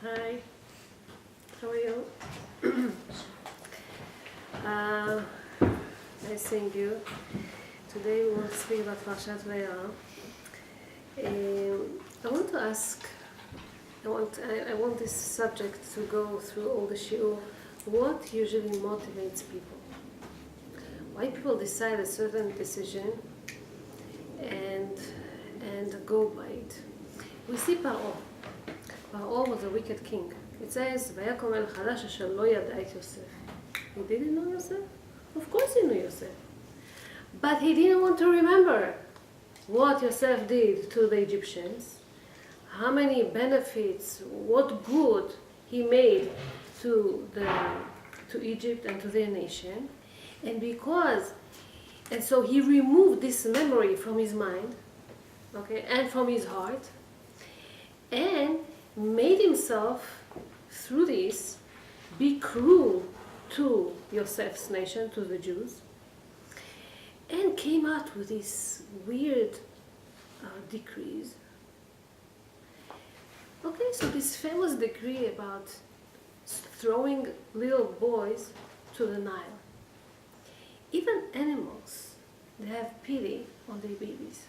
Hi, how are you? Nice seeing you. Today we will speak about Parashat Va'era. I want to ask, I want this subject to go through all the shiur. What usually motivates people? Why people decide a certain decision and go by it? We see Paro. Paro was a wicked king. It says, "Vayakom el chadash asher lo yada et Yosef." He didn't know Yosef? Of course he knew Yosef. But he didn't want to remember what Yosef did to the Egyptians, how many benefits, what good he made to Egypt and to their nation. And so he removed this memory from his mind, okay, and from his heart, and made himself, through this, be cruel to Yosef's nation, to the Jews, and came out with these weird decrees. Okay, so this famous decree about throwing little boys to the Nile. Even animals, they have pity on their babies.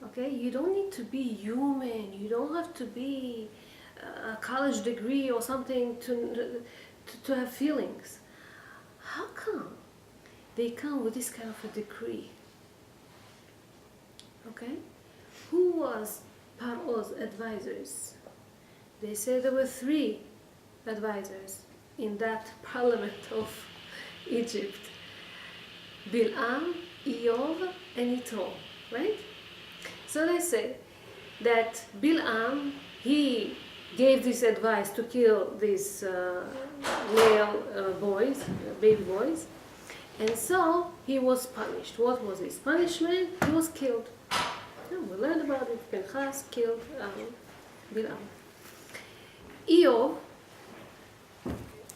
Okay, you don't need to be human. You don't have to be a college degree or something to have feelings. How come they come with this kind of a decree? Okay, who was Paro's advisors? They say there were 3 advisors in that parliament of Egypt: Bil'am, Iyov, and Yitro, right? So they say that Bil'am, he gave this advice to kill these male boys, baby boys, and so he was punished. What was his punishment? He was killed. We learned about it. Pinchas killed Bil'am. Iyov,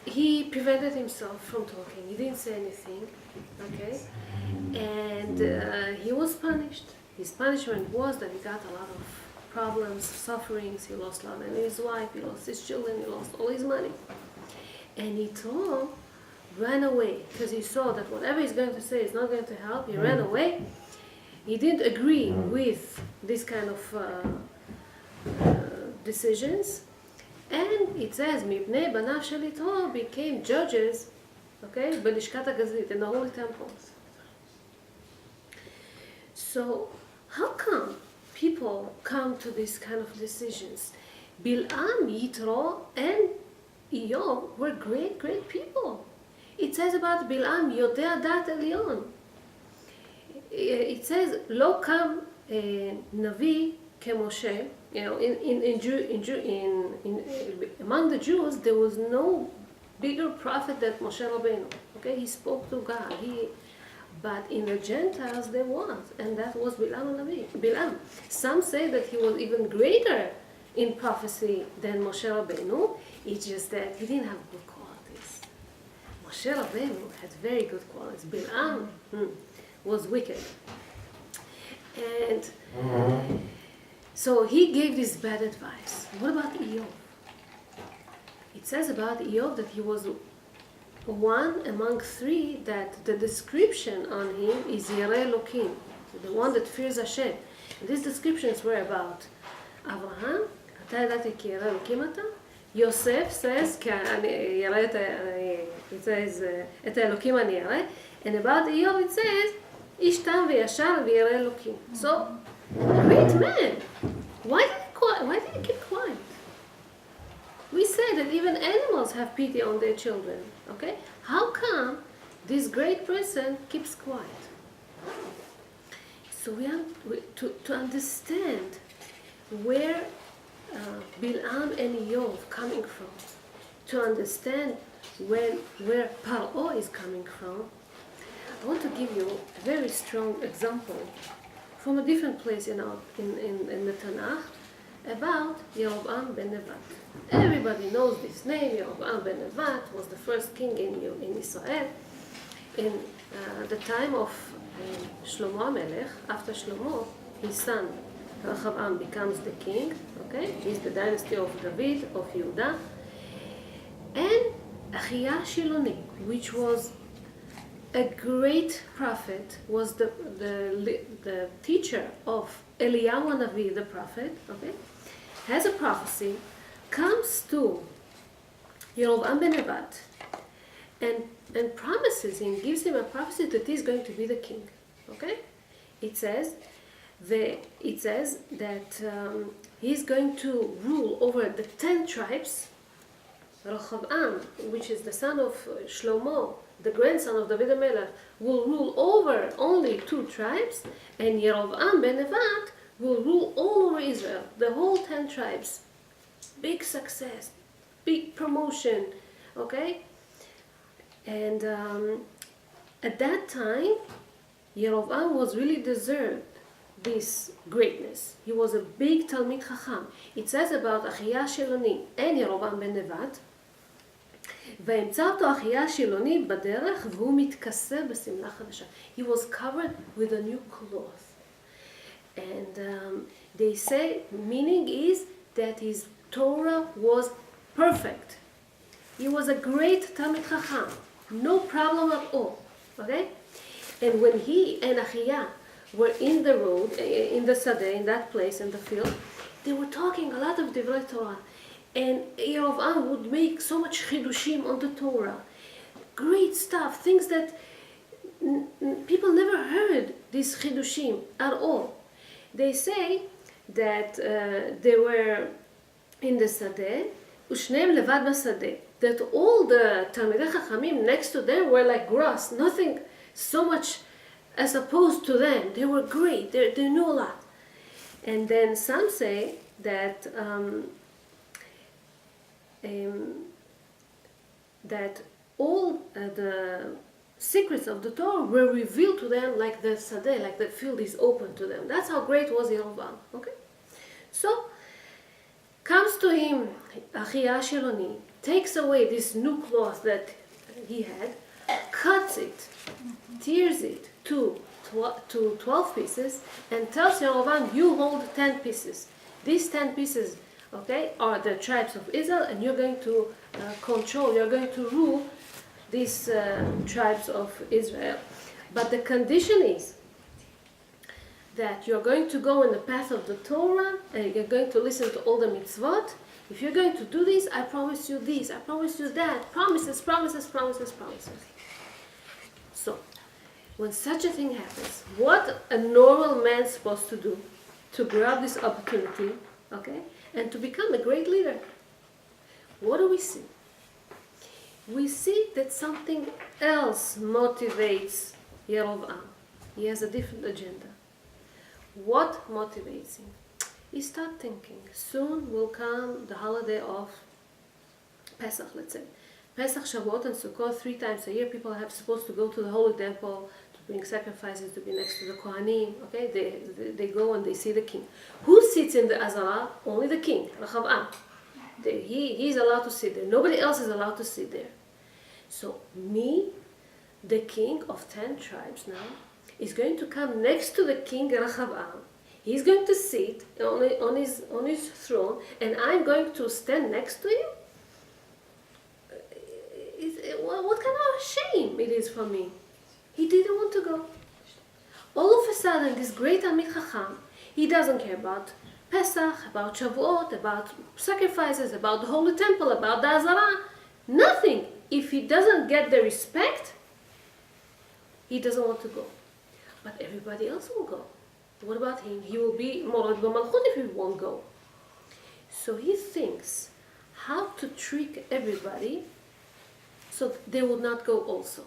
he prevented himself from talking. He didn't say anything, okay? And he was punished. His punishment was that he got a lot of problems, sufferings. He lost love and his wife, he lost his children, he lost all his money. And Yitro ran away because he saw that whatever he's going to say is not going to help. He ran away. He didn't agree with this kind of decisions. And it says, Mipnei banav shel Yitro became judges, okay, b'lishkat hagazlit, in the holy temples. So, how come people come to this kind of decisions? Bil'am, Yitro, and Iyov were great, great people. It says about Bil'am, Yodea dat Elyon. It says, Lo kam navi keMoshe. You know, among the Jews, there was no bigger prophet than Moshe Rabbeinu. Okay, he spoke to God. But in the Gentiles there was, and that was Bil'am. Some say that he was even greater in prophecy than Moshe Rabbeinu. It's just that he didn't have good qualities. Moshe Rabbeinu had very good qualities. Bil'am was wicked. And so he gave this bad advice. What about Iyov? It says about Iyov that he was one among 3 that the description on him is Yireh Elokim, the one that fears Hashem. And these descriptions were about Abraham, אתה ידעתי כי ירא אלוקים אתה. Yosef says, it says, את האלוקים אני ירא. And about Iyov it says, איש תם וישר וירא אלוקים. So, great man. Why did he keep quiet? We say that even animals have pity on their children, okay? How come this great person keeps quiet? So we have to understand where Bil'am and Iyov coming from, to understand where Paro is coming from. I want to give you a very strong example from a different place in the Tanakh about Yeroboam ben Nevat. Everybody knows this name. Yeroboam ben Nevat was the first king in Israel in the time of Shlomo HaMelech. After Shlomo, his son Rehoboam becomes the king, okay? He's the dynasty of David, of Yehuda. And Achia Shiloni, which was a great prophet, was the teacher of Eliyahu Navi, the prophet, okay? Has a prophecy, comes to Yerovam ben Nebat, and promises him, gives him a prophecy that he's going to be the king, okay? It says that he's going to rule over the 10 tribes. Rehoboam, which is the son of Shlomo, the grandson of David HaMelech, will rule over only 2 tribes, and Yerovam ben Nebat will rule all over Israel, the whole 10 tribes. Big success, big promotion, okay? And at that time, Yerovam was really deserved this greatness. He was a big Talmid Chacham. It says about Achia Shiloni and Yerovam ben Nevat, וימצא אותו אחיה שילוני בדרך והוא מתכסה בשמלה חדשה. He was covered with a new cloth. And they say, meaning is that his Torah was perfect. He was a great Talmid Chacham. No problem at all. Okay? And when he and Achia were in the road, in the Sadeh, in that place, in the field, they were talking a lot of Divrei Torah. And Yerovam would make so much chidushim on the Torah. Great stuff, things that people never heard, these chidushim at all. They say that they were in the Sadeh, ushneim levad basadeh, that all the Talmidei Chachamim next to them were like grass, nothing so much as opposed to them. They were great, they knew a lot. And then some say that that all the secrets of the Torah were revealed to them like the Sadeh, like the field is open to them. That's how great was Yerovam. Okay? So, comes to him Achia Shiloni, takes away this new cloth that he had, cuts it, tears it to 12 pieces, and tells Yerovam, you hold 10 pieces. These 10 pieces, okay, are the tribes of Israel, and you're going to control, you're going to rule these tribes of Israel. But the condition is that you're going to go in the path of the Torah, and you're going to listen to all the mitzvot. If you're going to do this, I promise you this, I promise you that. Promises, promises, promises, promises. So, when such a thing happens, what a normal man's supposed to do to grab this opportunity, okay, and to become a great leader? What do we see? We see that something else motivates Yerovam. He has a different agenda. What motivates him? He starts thinking, soon will come the holiday of Pesach, let's say. Pesach, Shavuot, and Sukkot, 3 times a year, people are supposed to go to the Holy Temple to bring sacrifices, to be next to the Kohanim. Okay, they go and they see the king. Who sits in the Azara? Only the king, Rehoboam. He's allowed to sit there. Nobody else is allowed to sit there. So me, the king of 10 tribes now, is going to come next to the king Rehoboam. He's going to sit on his throne, and I'm going to stand next to him? What kind of shame it is for me. He didn't want to go. All of a sudden, this great Talmid Chacham, he doesn't care about Pesach, about Shavuot, about sacrifices, about the Holy Temple, about the Azara. Nothing. If he doesn't get the respect, he doesn't want to go. But everybody else will go. What about him? He will be Mored B'Malchut if he won't go. So he thinks how to trick everybody so they would not go also.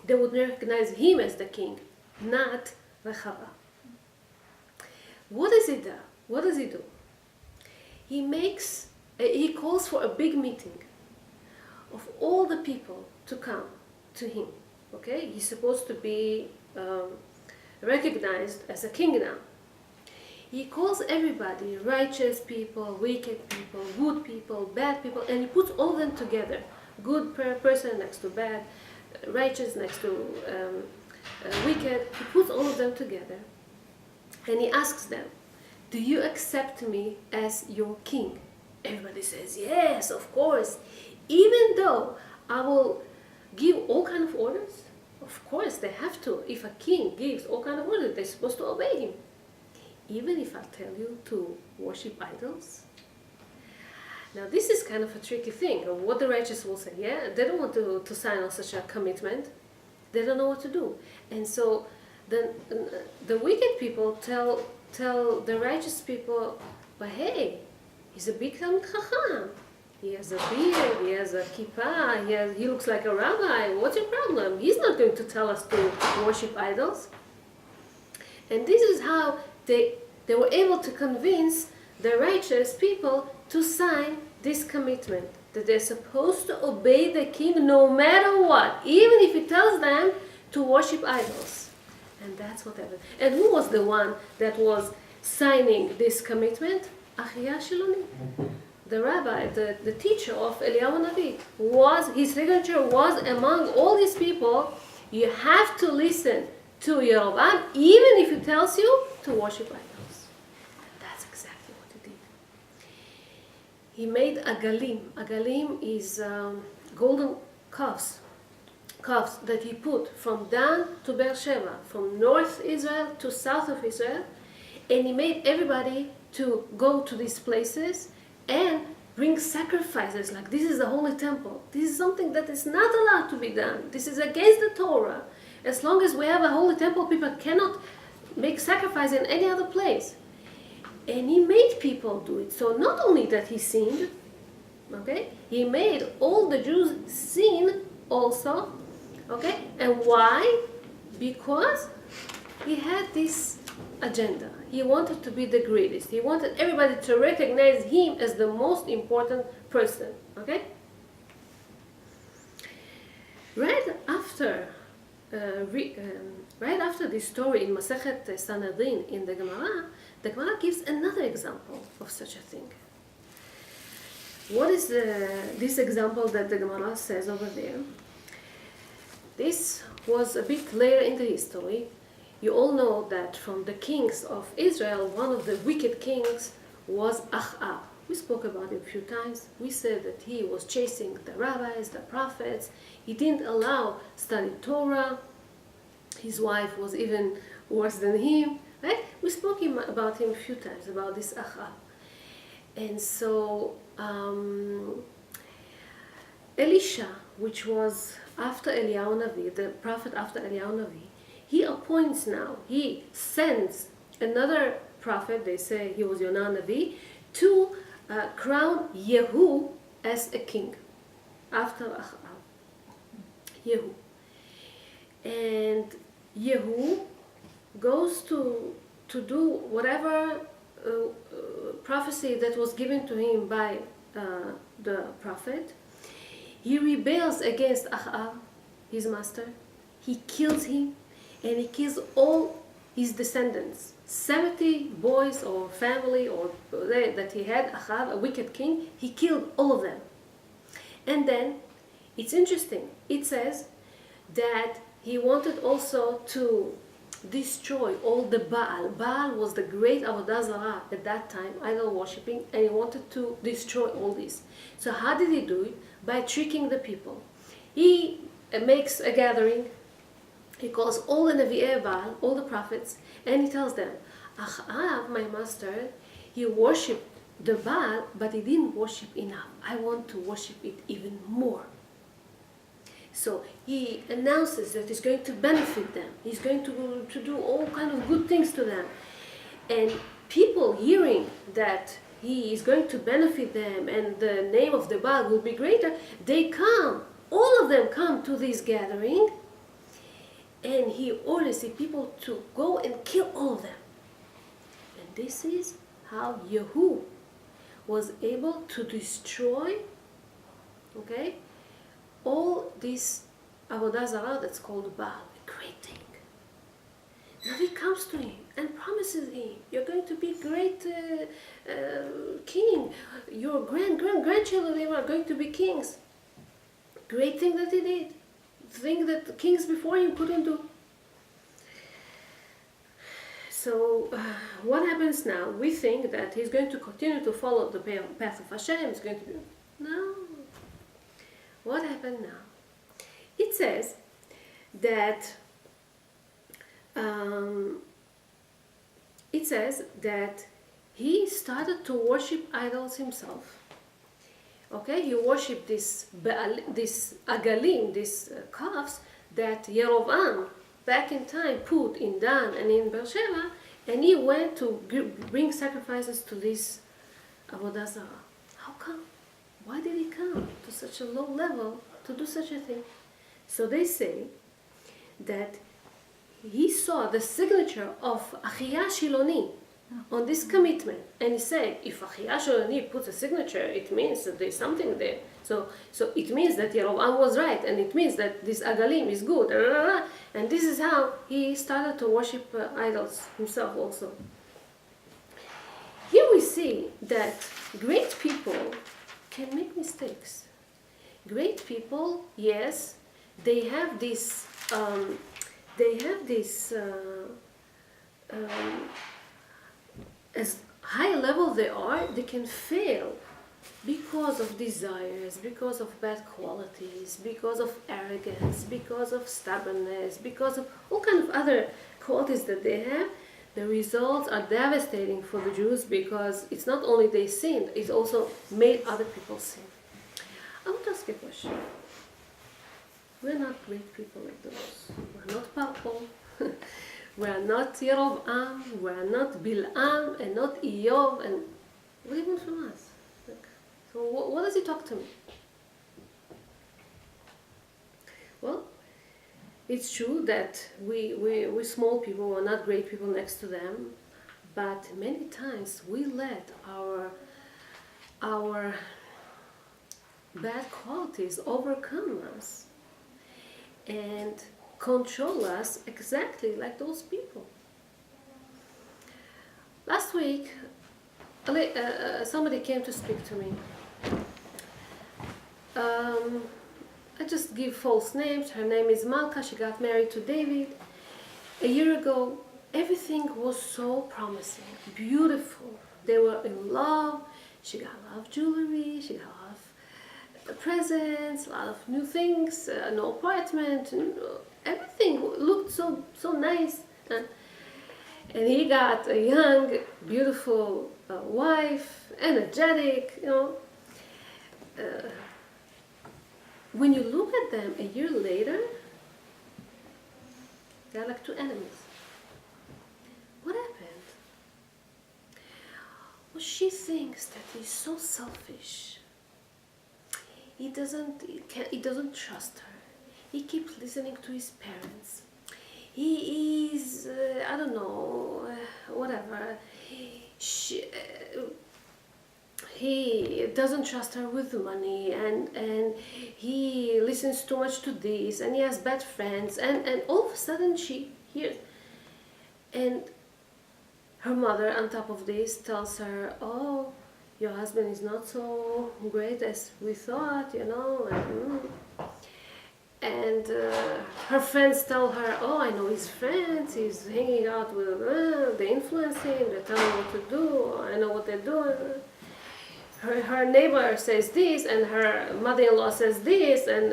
They would recognize him as the king, not Rehoboam. What does he do? What does he do? He calls for a big meeting of all the people to come to him. Okay, he's supposed to be recognized as a king now. He calls everybody, righteous people, wicked people, good people, bad people, and he puts all of them together. Good person next to bad, righteous next to wicked. He puts all of them together, and he asks them, do you accept me as your king? Everybody says, yes, of course. Even though I will give all kind of orders, of course they have to. If a king gives all kind of orders, they're supposed to obey him. Even if I tell you to worship idols? Now this is kind of a tricky thing. What the righteous will say, yeah? They don't want to sign on such a commitment. They don't know what to do. And so the wicked people tell the righteous people, but hey, he's a big Talmid Chacham. He has a beard, he has a kippah, he looks like a rabbi. What's your problem? He's not going to tell us to worship idols. And this is how they were able to convince the righteous people to sign this commitment, that they're supposed to obey the king no matter what, even if he tells them to worship idols. And that's what happened. And who was the one that was signing this commitment? Achia Shiloni. The rabbi, the teacher of Eliyahu Navi, his signature was among all these people. You have to listen to Yeroboam, even if he tells you to worship idols. And that's exactly what he did. He made a galim. A galim is golden calves that he put from Dan to Beersheba, from North Israel to south of Israel, and he made everybody to go to these places and bring sacrifices. Like, this is the holy temple. This is something that is not allowed to be done. This is against the Torah. As long as we have a holy temple, people cannot make sacrifice in any other place. And he made people do it. So not only that he sinned, okay, he made all the Jews sin also, okay. And why? Because he had this agenda. He wanted to be the greatest. He wanted everybody to recognize him as the most important person, okay? Right after this story in Masechet Sanhedrin in the Gemara gives another example of such a thing. What is this example that the Gemara says over there? This was a bit later in the history. You all know that from the kings of Israel, one of the wicked kings was Achab. We spoke about him a few times. We said that he was chasing the rabbis, the prophets. He didn't allow study Torah. His wife was even worse than him. Right? We spoke about him a few times, about this Achab. And so Elisha, which was after Eliyahu Navi, the prophet after Eliyahu Navi, he sends another prophet, they say he was Yonah Navi, to crown Yehu as a king after Achab. Yehu. And Yehu goes to do whatever prophecy that was given to him by the prophet. He rebels against Achab, his master. He kills him, and he kills all his descendants. 70 boys or family that he had, Achab, a wicked king, he killed all of them. And then, it's interesting, it says that he wanted also to destroy all the Baal. Baal was the great Avodah Zarah at that time, idol worshipping, and he wanted to destroy all this. So how did he do it? By tricking the people. He makes a gathering. He calls all the Nevi'ei Baal, all the prophets, and he tells them, Achab, my master, he worshipped the Baal, but he didn't worship enough. I want to worship it even more. So he announces that he's going to benefit them. He's going to do all kind of good things to them. And people hearing that he is going to benefit them and the name of the Baal will be greater, they come. All of them come to this gathering. And he orders the people to go and kill all of them. And this is how Yehu was able to destroy, okay, all this Avodah Zarah that's called Baal, a great thing. Now he comes to him and promises him, you're going to be great king. Your grandchildren are going to be kings. Great thing that he did. Thing that the kings before him couldn't do. So, what happens now? We think that he's going to continue to follow the path of Hashem. He's going to be... No. What happened now? It says that he started to worship idols himself. Okay, he worshipped this agalim, these calves that Yerovam back in time put in Dan and in Beersheba, and he went to bring sacrifices to this Avodah Zarah. How come? Why did he come to such a low level to do such a thing? So they say that he saw the signature of Achia Shiloni on this commitment, and he said, if Achia Shiloni puts a signature, it means that there's something there. So it means that Yerovam was right, and it means that this Agalim is good, and this is how he started to worship idols himself also. Here we see that great people can make mistakes. Great people, yes, they have this as high level they can fail because of desires, because of bad qualities, because of arrogance, because of stubbornness, because of all kinds of other qualities that they have. The results are devastating for the Jews because it's not only they sinned, it's also made other people sin. I want to ask a question. We're not great people like those. We're not Paro. We're not Yerovam. We're not Bil'am and not Iyov. And what do you want from us? So what does he talk to me? Well, it's true that we small people, we're not great people next to them, but many times we let our bad qualities overcome us and control us exactly like those people. Last week, somebody came to speak to me. I just give false names. Her name is Malka. She got married to David. A year ago, everything was so promising, beautiful. They were in love. She got a lot of jewelry. She got a lot of presents, a lot of new things, no apartment. Everything looked so nice. And he got a young, beautiful wife, energetic, when you look at them a year later, they're like two enemies. What happened? Well, she thinks that he's so selfish. He doesn't trust her. He keeps listening to his parents. He is, I don't know, whatever. He doesn't trust her with money, and he listens too much to this, and he has bad friends, and all of a sudden she hears, and her mother on top of this tells her, oh, your husband is not so great as we thought, and her friends tell her, oh, I know his friends, he's hanging out with they influence him, they tell him what to do, I know what they're doing. Her neighbor says this, and her mother-in-law says this, and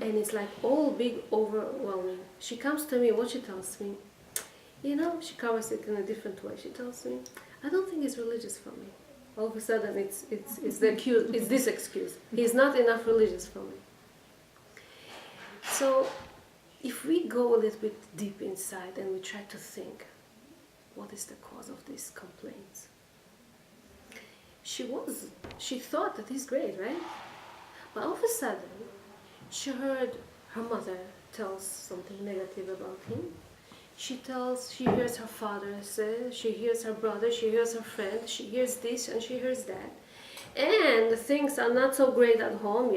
it's like all big, overwhelming. She comes to me, what she tells me? She covers it in a different way. She tells me, I don't think he's religious for me. All of a sudden, it's this excuse. He's not enough religious for me. So, if we go a little bit deep inside and we try to think, what is the cause of these complaints? She thought that he's great, right? But all of a sudden, she heard her mother tell something negative about him. She hears her father say, she hears her brother, she hears her friend, she hears this and she hears that. And things are not so great at home,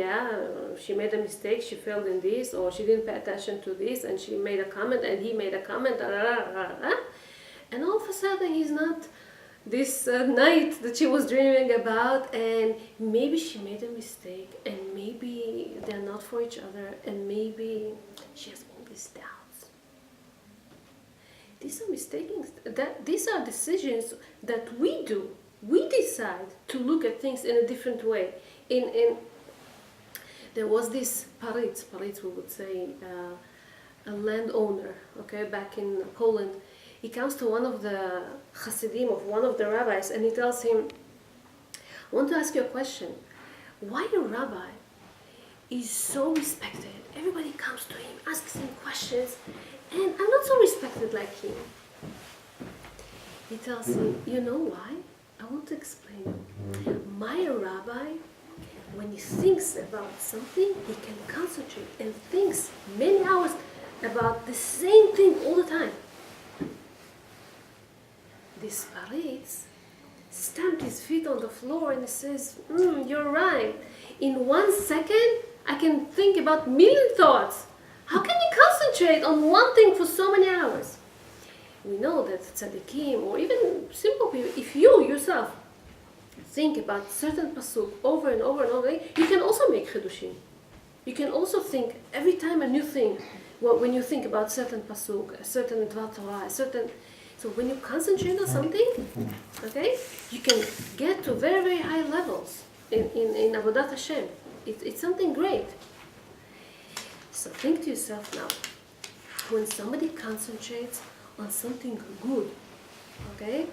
she made a mistake, she failed in this, or she didn't pay attention to this, and she made a comment, and he made a comment, and all of a sudden he's not this night that she was dreaming about, and maybe she made a mistake, and maybe they're not for each other, and maybe she has all these doubts. these are mistakes. These are decisions that we do. We decide to look at things in a different way. There was this paritz we would say, a landowner, okay, back in Poland. He comes to one of the Hasidim of one of the rabbis, and he tells him, I want to ask you a question. Why a rabbi is so respected? Everybody comes to him, asks him questions, and I'm not so respected like him. He tells him, you know why? I want to explain. My rabbi, when he thinks about something, he can concentrate and thinks many hours about the same thing all the time. This paritz stamped his feet on the floor and he says, you're right. In 1 second, I can think about million thoughts. How can you concentrate on one thing for so many hours? We know that tzaddikim, or even simple people, if you yourself think about certain pasuk over and over and over again, you can also make chidushim. You can also think every time a new thing. Well, when you think about certain pasuk, a certain dvar Torah, a certain... So when you concentrate on something, okay, you can get to very, very high levels in Avodat Hashem. It's something great. So think to yourself now, when somebody concentrates on something good, okay,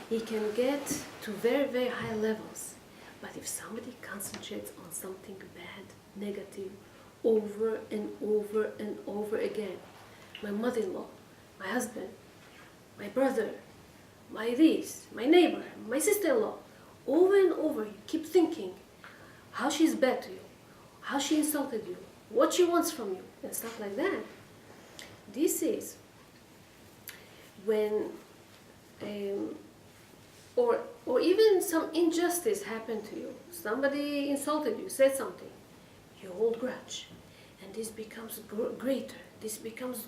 he can get to very, very high levels. But if somebody concentrates on something bad, negative, over and over and over again, my mother-in-law, my husband, my brother, my this, my neighbor, my sister-in-law, over and over, you keep thinking how she's bad to you, how she insulted you, what she wants from you, and stuff like that. This is when, or even some injustice happened to you. Somebody insulted you, said something, you hold grudge, and this becomes greater, this becomes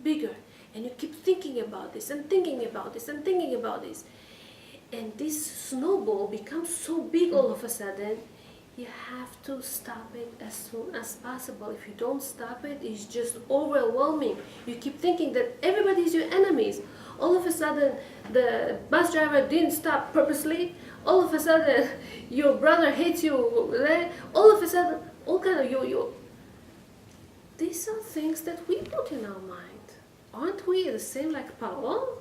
bigger, and you keep thinking about this and thinking about this and thinking about this, and this snowball becomes so big all of a sudden. You have to stop it as soon as possible. If you don't stop it, it's just overwhelming. You keep thinking that everybody is your enemies. All of a sudden, the bus driver didn't stop purposely. All of a sudden, your brother hates you. All of a sudden, all kind of you. These are things that we put in our mind. Aren't we the same like Paro?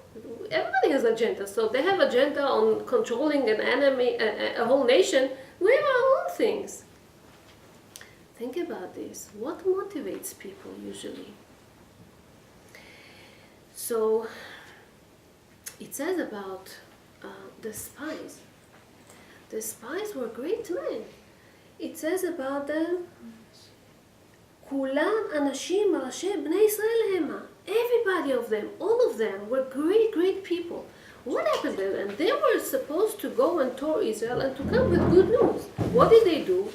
Everybody has agenda. So they have agenda on controlling an enemy, a whole nation. We have our own things. Think about this. What motivates people usually? So it says about the spies. The spies were great men. It says about them, Kulam anashim rashi bnei Israel hema. Everybody of them, all of them were great, great people. What happened to them? They were supposed to go and tour Israel and to come with good news. What did they do?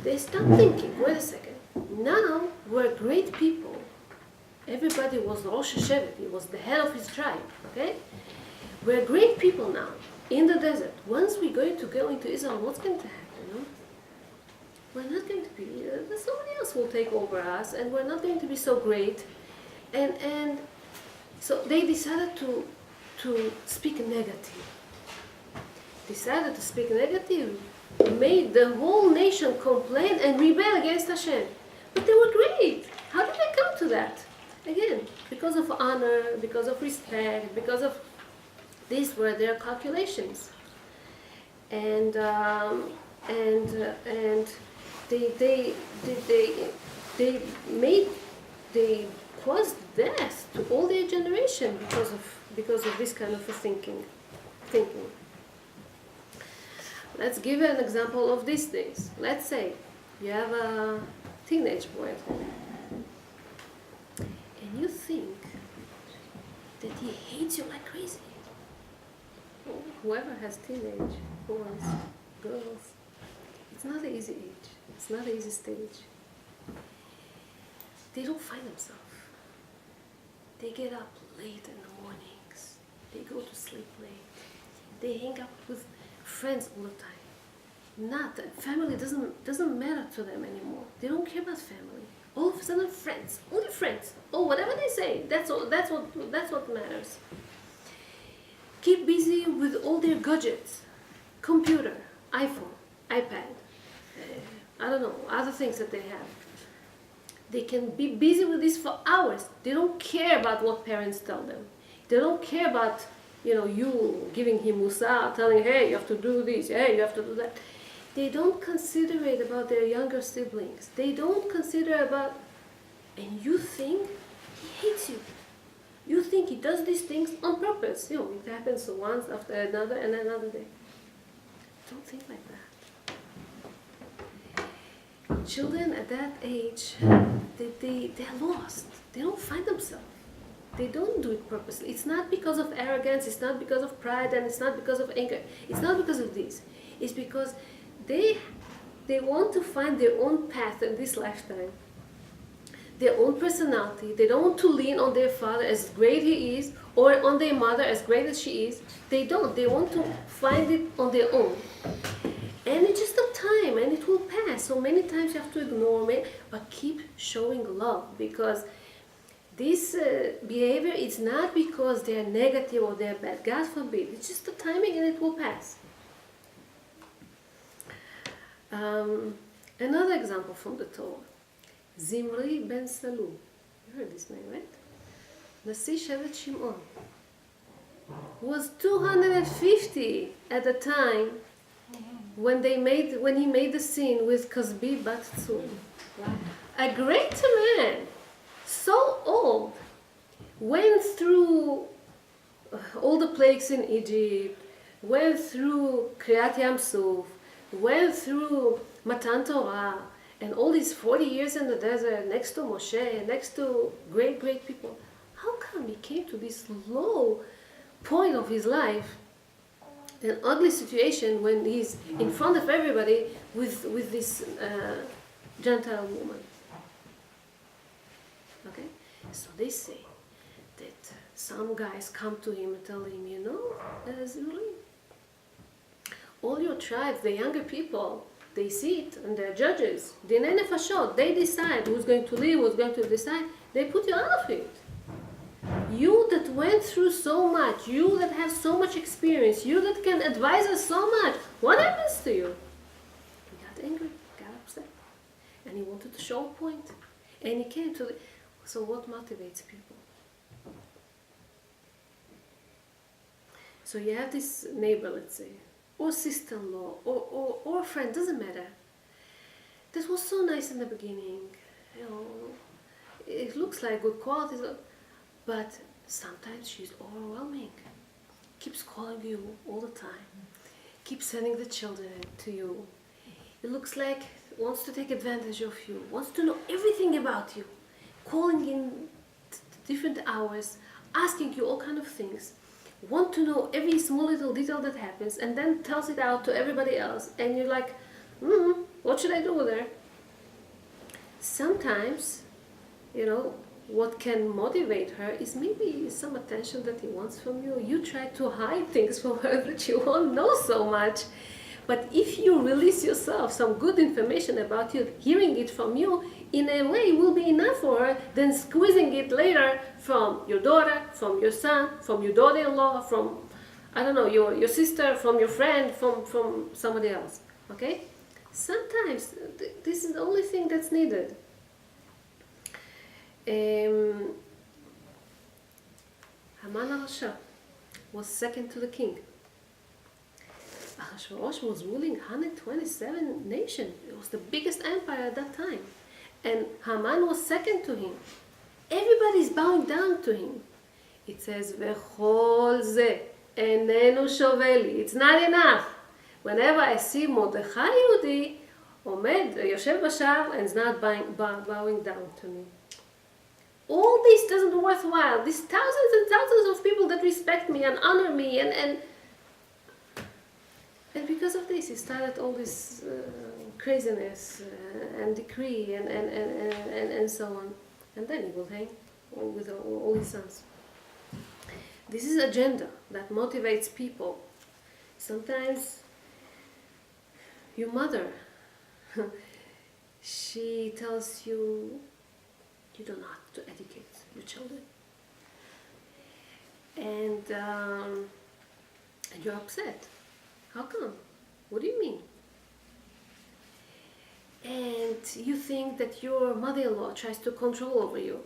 They stopped thinking, wait a second, now we're great people. Everybody was Rosh Hashevet, he was the head of his tribe, okay? We're great people now, in the desert. Once we're going to go into Israel, what's going to happen? No? We're not going to be, somebody else will take over us, and we're not going to be so great. And so they decided to speak negative. Decided to speak negative, made the whole nation complain and rebel against Hashem. But they were great. How did they come to that? Again, because of honor, because of respect, because of these were their calculations. And they caused death to all their generation because of this kind of a thinking. Let's give an example of these days. Let's say you have a teenage boy at home, and you think that he hates you like crazy. Whoever has teenage boys, girls, it's not an easy age. It's not an easy stage. They don't find themselves. They get up late in the mornings. They go to sleep late. They hang out with friends all the time. Family doesn't matter to them anymore. They don't care about family. All of a sudden, friends, only friends. Oh, whatever they say, that's all. That's what matters. Keep busy with all their gadgets, computer, iPhone, iPad, I don't know, other things that they have. They can be busy with this for hours. They don't care about what parents tell them. They don't care about, you giving him musa, telling, hey, you have to do this, hey, you have to do that. They don't consider it about their younger siblings. They don't consider about, and you think he hates you. You think he does these things on purpose. It happens once after another and another day. Don't think like that. Children at that age, they're lost. They don't find themselves. They don't do it purposely. It's not because of arrogance, it's not because of pride, and it's not because of anger. It's not because of this. It's because they want to find their own path in this lifetime, their own personality. They don't want to lean on their father as great he is, or on their mother as great as she is. They don't. They want to find it on their own. And it's just a time, and it will pass. So many times you have to ignore me, but keep showing love, because this behavior is not because they're negative or they're bad. God forbid. It's just the timing, and it will pass. Another example from the Torah. Zimri ben Salu. You heard this name, right? Nasi Shevet Shimon. Was 250 at the time when he made the scene with Kazbi bat Tzur. A great man, so old, went through all the plagues in Egypt, went through Kriyat Yam Suf, went through Matan Torah, and all these 40 years in the desert, next to Moshe, next to great, great people. How come he came to this low point of his life, an ugly situation, when he's in front of everybody with this Gentile woman? Okay? So they say that some guys come to him and tell him, Zimri, all your tribes, the younger people, they sit and they're judges. Dinei nefashot, they decide who's going to live, who's going to decide. They put you out of it. You that went through so much, you that have so much experience, you that can advise us so much, what happens to you? He got angry, got upset, and he wanted to show a point. And he came to the... So what motivates people? So you have this neighbor, let's say, or sister-in-law, or a friend, doesn't matter. That was so nice in the beginning. It looks like good qualities, but sometimes she's overwhelming. Keeps calling you all the time. Keeps sending the children to you. It looks like wants to take advantage of you, wants to know everything about you, calling in different hours, asking you all kind of things, want to know every small little detail that happens, and then tells it out to everybody else, and you're like, what should I do with her? Sometimes, what can motivate her is maybe some attention that he wants from you. You try to hide things from her that you won't know so much. But if you release yourself some good information about you, hearing it from you, in a way will be enough for her than squeezing it later from your daughter, from your son, from your daughter-in-law, from, I don't know, your sister, from your friend, from somebody else. Okay? Sometimes this is the only thing that's needed. Haman al-Rasha was second to the king. Ahasuerus was ruling 127 nations. It was the biggest empire at that time. And Haman was second to him. Everybody's bowing down to him. It says, V'chol ze enenu shoveli. It's not enough. Whenever I see Mordechai Yehudi, Omed, Yoshev Bashar, and is not bowing down to me. All this doesn't worthwhile. These thousands and thousands of people that respect me and honor me, and because of this, he started all this craziness and decree and so on. And then he will hang with all his sons. This is agenda that motivates people. Sometimes your mother, she tells you, You don't know how to educate your children. And you're upset. How come? What do you mean? And you think that your mother-in-law tries to control over you.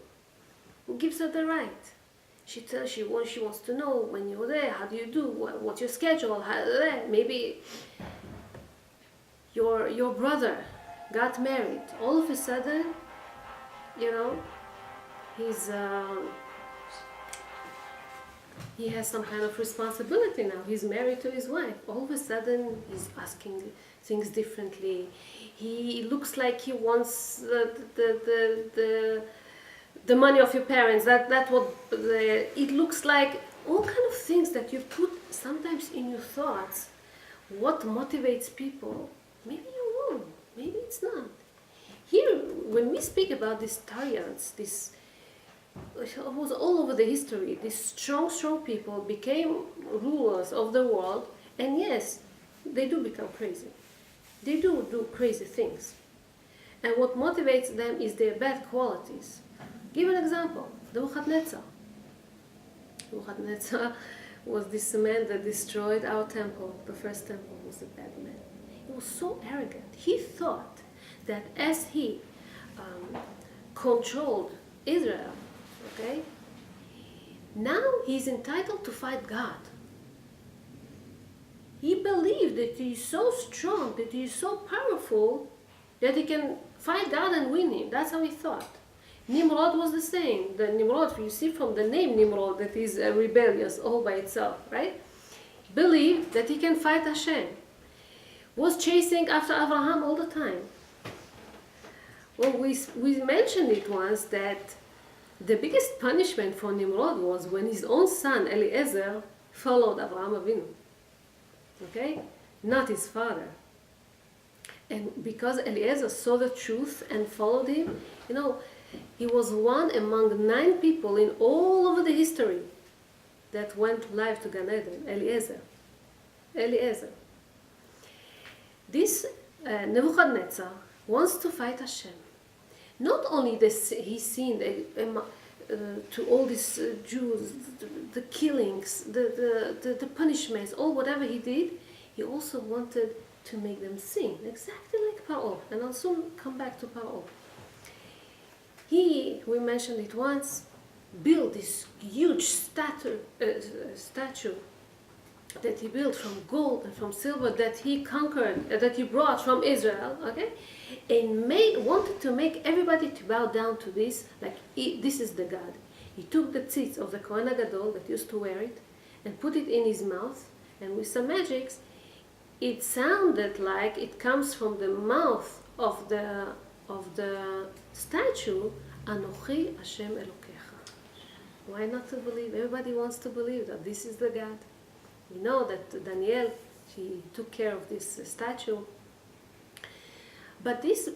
Who gives her the right? She wants to know when you're there, how do you do, what's your schedule, maybe your brother got married. All of a sudden, he has some kind of responsibility now. He's married to his wife. All of a sudden, he's asking things differently. He looks like he wants the money of your parents. It looks like all kind of things that you put sometimes in your thoughts. What motivates people? Maybe you're wrong. Maybe it's not. Here, when we speak about these tyrants, it was all over the history. These strong people became rulers of the world, and yes, they do become crazy. They do crazy things. And what motivates them is their bad qualities. Give an example. Nebuchadnezzar. Nebuchadnezzar was this man that destroyed our temple. The first temple was a bad man. He was so arrogant. He thought that as he controlled Israel, okay, now he's entitled to fight God. He believed that he is so strong, that he is so powerful, that he can fight God and win him. That's how he thought. Nimrod was the same. The Nimrod, you see from the name Nimrod, that is rebellious all by itself, right? Believed that he can fight Hashem. Was chasing after Abraham all the time. Well, we mentioned it once that the biggest punishment for Nimrod was when his own son Eliezer followed Abraham Avinu. Okay? Not his father. And because Eliezer saw the truth and followed him, he was one among 9 people in all over the history that went live to Gan Eden. Eliezer. This Nebuchadnezzar wants to fight Hashem. Not only he's seen to all these Jews, the killings, the punishments, or whatever he did, he also wanted to make them sin, exactly like Paro. And I'll soon come back to Paro. We mentioned it once, built this huge statue that he built from gold and from silver that he conquered, that he brought from Israel, okay? And wanted to make everybody to bow down to this, this is the God. He took the tzitz of the Kohen HaGadol that used to wear it and put it in his mouth, and with some magics, it sounded like it comes from the mouth of the statue, Anochi Hashem Elokecha. Why not to believe? Everybody wants to believe that this is the God. We know that Daniel, she took care of this statue. But this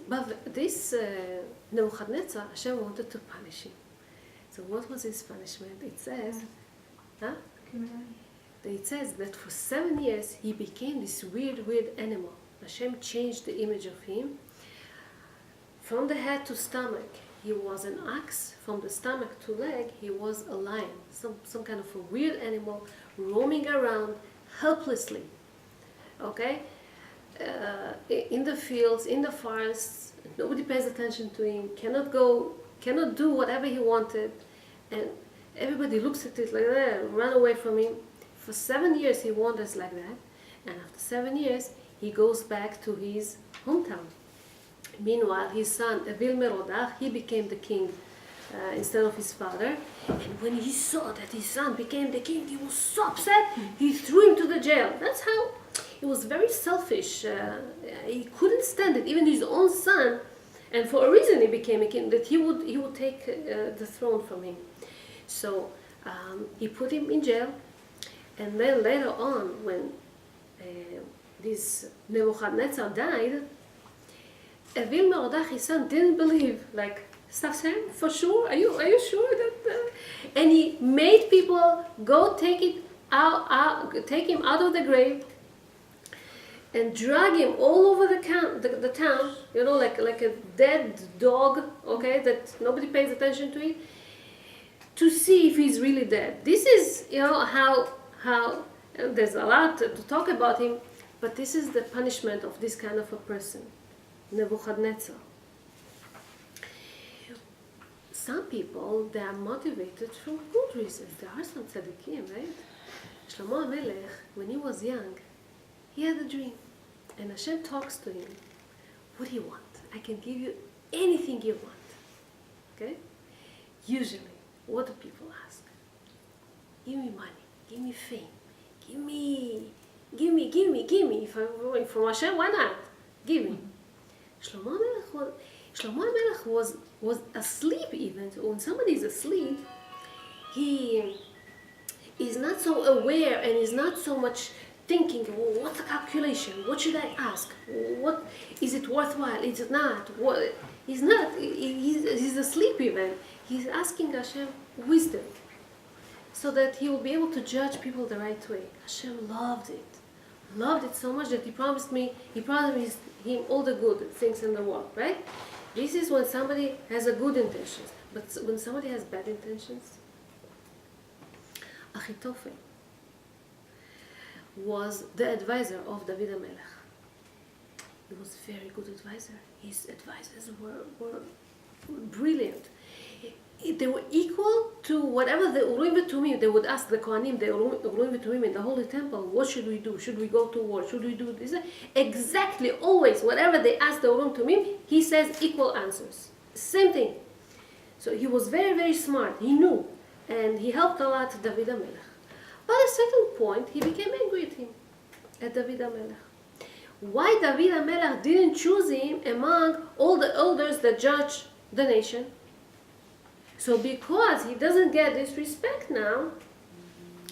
Nebuchadnezzar, Hashem wanted to punish him. So what was his punishment? It says, it says that for 7 years he became this weird animal. Hashem changed the image of him. From the head to stomach, he was an ox. From the stomach to leg, he was a lion. Some kind of a weird animal roaming around helplessly. Okay? In the fields, in the forests, nobody pays attention to him, cannot do whatever he wanted, and everybody looks at it like that, run away from him. For 7 years he wanders like that, and after 7 years he goes back to his hometown. Meanwhile, his son, Evil Merodach, he became the king instead of his father. And when he saw that his son became the king, he was so upset, he threw him to the jail. That's how, he was very selfish. He couldn't stand it, even his own son. And for a reason he became a king, that he would take the throne from him. So he put him in jail. And then later on, when this Nebuchadnezzar died, Evil Merodach, his son, didn't believe. Hashem, for sure? Are you sure that? And he made people go take him out of the grave. and drag him all over the town, like a dead dog, okay, that nobody pays attention to it, to see if he's really dead. This is, how there's a lot to talk about him, but this is the punishment of this kind of a person, Nebuchadnezzar. Some people, they are motivated for good reasons. There are some tzaddikim, right? Shlomo HaMelech, when he was young, he had a dream. And Hashem talks to him. What do you want? I can give you anything you want. Okay? Usually, what do people ask? Give me money. Give me fame. Give me. If I'm from Hashem, why not? Give me. Shlomo HaMelech was asleep even. When somebody is asleep, he is not so aware and is not so much thinking, well, what's the calculation? What should I ask? What is it worthwhile? Is it not? What? He's not. He's asleep even. He's asking Hashem wisdom, so that he will be able to judge people the right way. Hashem loved it so much that he promised him all the good things in the world. Right? This is when somebody has a good intentions, but when somebody has bad intentions. Achitophel was the advisor of David HaMelech. He was a very good advisor. His advisors were brilliant. They were equal to whatever the Urim v'Tumim. They would ask the Kohanim, the Urim v'Tumim in the Holy Temple, what should we do? Should we go to war? Should we do this? Exactly, always, whatever they ask the Urim v'Tumim, he says equal answers. Same thing. So he was very, very smart. He knew. And he helped a lot David HaMelech. But at a certain point, he became angry at him, at David HaMelech. Why David HaMelech didn't choose him among all the elders that judge the nation? So because he doesn't get this respect now,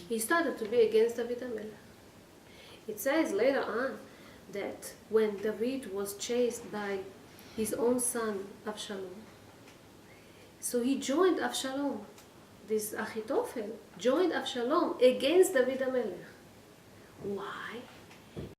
he started to be against David HaMelech. It says later on that when David was chased by his own son, Absalom, so he joined Absalom. This Achitophel joined Absalom against David HaMelech. Why?